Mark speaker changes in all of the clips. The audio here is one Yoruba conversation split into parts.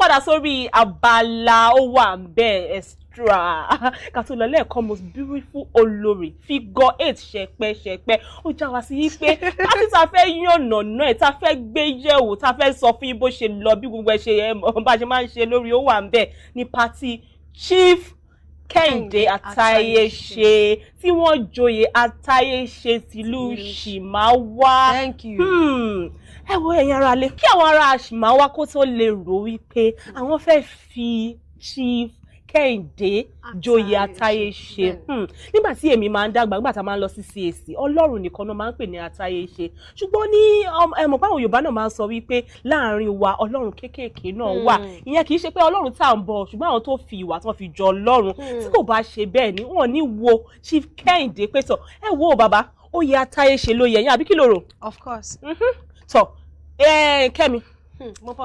Speaker 1: padà sórí abala ó wà ńbẹ̀ extra ká tó lọ lẹ́ẹ̀kan most beautiful olórí figure 8 ṣẹpẹ́ṣẹpẹ́ ó já wa sí yí pé láti ta fẹ́ yànnàná ẹ̀ ta fẹ́ gbé yẹ̀wò ta fẹ́ sọ fún yín bó ṣe lọ bí gbogbo ẹ̀ ṣe bá ṣe máa ń ṣe lórí ó wà ńbẹ̀ ní pati Chief Kẹ́hìndé Atáyéṣe tí wọ́n joyè Atáyéṣe tìlú Ṣìmáwá.
Speaker 2: Thank you.
Speaker 1: Ẹ wo ẹ̀yin ará lé kí àwọn ará Ṣìmáwá kó tó lè rò wípé àwọn fẹ́ fi Chief Kẹ́hìndé joyè Atáyéṣe. Nígbà tí èmi máa ń dàgbà nígbà tá a máa ń lọ sí CAC Ọlọ́run nìkan náà máa ń pè ní Atáyéṣe ṣùgbọ́n ní ẹ̀mọ̀ báwọn Yorùbá náà máa ń sọ wípé láàrin wa Ọlọ́run kéékèèké náà wà ìyẹn kì í ṣe pé Ọlọ́run tá à ń bọ̀ ṣùgbọ́n àwọn tó fi ìwà tó fi jọ Ọlọ́run tí kò bá ṣe bẹ́ẹ̀ ni wọ́n ní wo Chief Kẹ́hìndé pé tọ̀ ẹ wo bàbá oyè Atáyéṣe ló yẹ yín àbí kí ló rò?
Speaker 2: Of course.
Speaker 1: Tọ̀ Kẹ́mi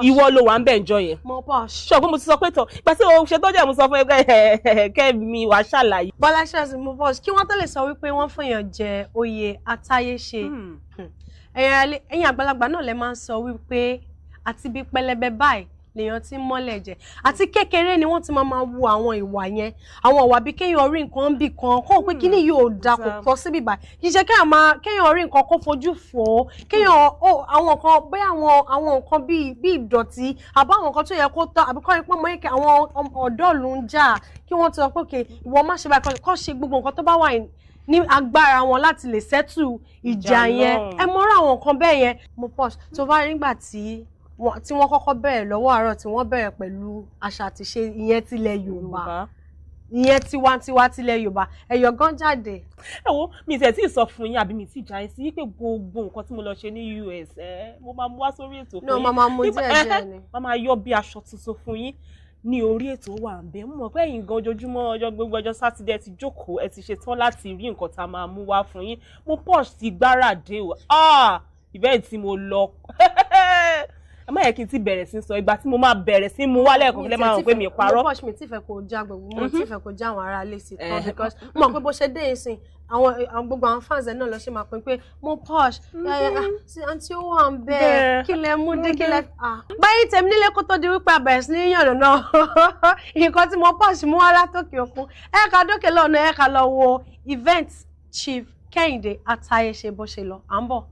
Speaker 1: ìwọ ló wà ń bẹ̀ ǹjọ́ yẹn.
Speaker 2: Mo posh.
Speaker 1: Ṣùgbọ́n mo ti sọ pé tọ̀ ìgbà tí o ṣe tó jẹ́ mo sọ fún ẹgbẹ́ Kẹ́mi wàá ṣàlàyé.
Speaker 2: Bọ́lá ṣáàṣì mo posh kí wọ́n tó lè sọ wípé wọ́n fòyàn jẹ oyè Atáyéṣe. Ẹ̀yin àgbàlagbà náà lè máa ń sọ wípé àti bí pẹlẹbẹ báyìí lèèyàn ti mọ́lẹ̀ jẹ àti kékeré ni wọ́n ti máa wo àwọn ìwà yẹn àwọn ìwà bí kéèyàn rí nǹkan bí kan kó pé kíní yóò da kò tọ́ síbi báyìí kì í ṣe kéèyàn rí nǹkan kó fojú fò ó kéèyàn àwọn nǹkan bóyá àwọn nǹkan bí ìdọ̀tí àbá àwọn nǹkan tó yẹ kó tọ́ àbí kọ́ ipá mọ́ èké àwọn ọ̀dọ́ ló ń jà kí wọ́n ti sọ pé òkè ìwọ má ṣe báyìí kọ́ ṣe gbogbo nǹkan tó bá wà ní agbára wọn láti lè settle ìjà yẹn ẹ mọ́ra àwọn nǹkan bẹ́ẹ̀ yẹn mo posh tó bá rí nígbà tí wọ́n kọ́kọ́ bẹ̀rẹ̀ lọ́wọ́ àárọ̀ tí wọ́n bẹ̀rẹ̀ pẹ̀lú àṣà àti ṣe ìyẹn tilẹ̀ Yorùbá ìyẹn tiwantiwa tilẹ̀ Yorùbá ẹ̀yọ̀ gan jáde.
Speaker 1: Ẹ wo mi tẹ̀ tí ì sọ fún yín àbí mi tí ì jà yín sí pé gbogbo nǹkan tí mo lọ ṣe ní US mo máa mú wá sórí ètò fún yín.
Speaker 2: náà máa mú díẹ̀ ni.
Speaker 1: Máa máa yọ bí aṣọ tuntun fún yín ní orí ètò wà ń bẹ mo mọ̀ pé ẹ̀yin gan ojoojúmọ́ ọjọ́ gbogbo ọjọ́ sátidé ẹ ti jókòó ẹ ti ṣetán láti rí nǹkan tá a máa mú wá fún yín mo posh ti gbáradì o ìbẹ́ẹ̀ tí mo lọ ẹ má yẹ kí n ti bẹ̀rẹ̀ sí sọ ìgbà tí mo máa bẹ̀rẹ̀ sí mú wálẹ̀ ẹ̀kọ́ lẹ́ máa ń pè mí parọ́.
Speaker 2: mo posh mi tí fẹ́ kó já gbogbo mo tí fẹ́ kó já àwọn ará ilé sí tán because mo mọ̀ pé bó ṣe dé ìsìn àwọn gbogbo àwọn fans ẹ̀ náà lọ ṣe máa pín pé mo posh àǹtí ó wà ń bẹ́ẹ̀ kí lẹ mú dé kí lẹ. báyìí tèmi nílé kó tó di wípé abẹ̀rẹ̀ sí ní yànnà náà nǹkan tí mo posh mú wá látòkè òkun ẹ̀ka dókè lọ́nà ẹ̀ka lọ wo event Chief Kẹ́hìndé Atáyéṣe bó ṣe lọ à ń bọ̀.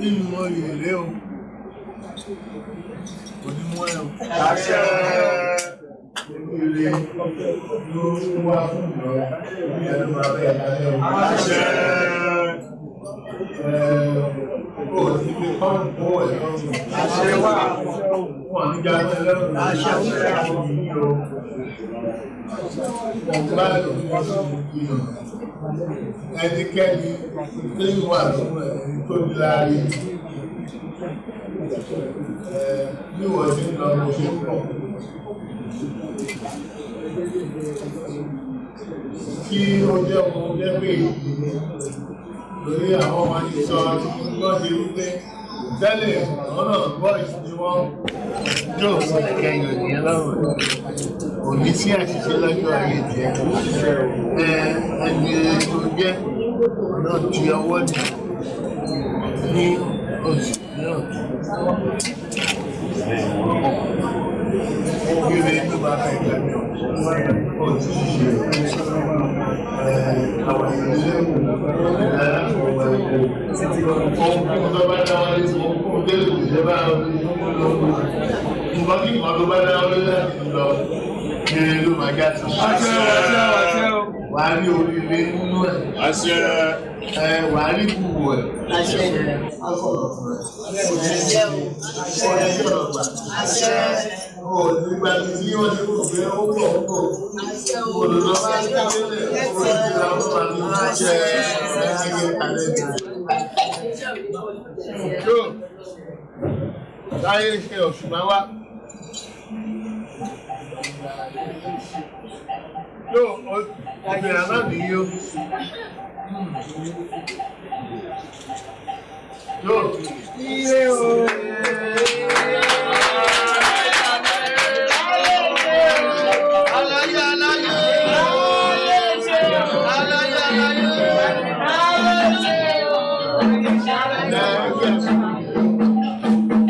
Speaker 3: Ìmọ̀ ìrèlé o, onímọ̀ ẹ̀ o. Àṣẹ ìrèlé ló wá fún ìlọ ẹnu bàbá ẹ̀ lálẹ́ o. Àṣẹ ó ti fi pọ́n kó ẹ̀ lọ́rùn. Àṣẹ wà wọ́n níjà lọ́rùn. Àṣẹ àwọn yìí o. Ọ̀gbá ló ń wọ́n sọ yìí o. Ẹnikẹ́ni tó ń wà lọ́wọ́ ẹni tó ní láàrin ní wọ́n ti ń lọ bó ṣe pọ̀. Kí ó jẹ́ ọmọ lẹ́gbẹ̀ẹ́ yìí lórí àwọn ọmọ ní sọ wọ́n ti wípé tẹ́lẹ̀ ọ̀nà boys ni wọ́n jọ fún ẹ̀kẹ́yìn ònìyàn lọ́rùn òní sí àṣìṣe lọ́jọ́ ayé tiẹ̀ ẹni tó jẹ́ náà ti ọwọ́ ní oṣù náà ìrè inú bàbá ìgbà mi ò tí ì ṣe àwọn ìrìnlẹ̀ ohun tó bá dáwọ́ lé ohun tó lè jẹ́ bá nǹkan kí nǹkan tó bá dáwọ́ lé láti lọ kiri ló máa já sí. Wà á rí oríire nínú ẹ̀. Wà á rí gbùgbù ẹ̀. Nígbà tí wọ́n ti rò pé ó pọ̀ olùdó bá ń tẹ́lẹ̀ ó ti ra ó máa ní ṣe Tó láyé ṣe Òṣùmá wá. Tó ìgbìyànjú náà nìyí o. Tó ilé o.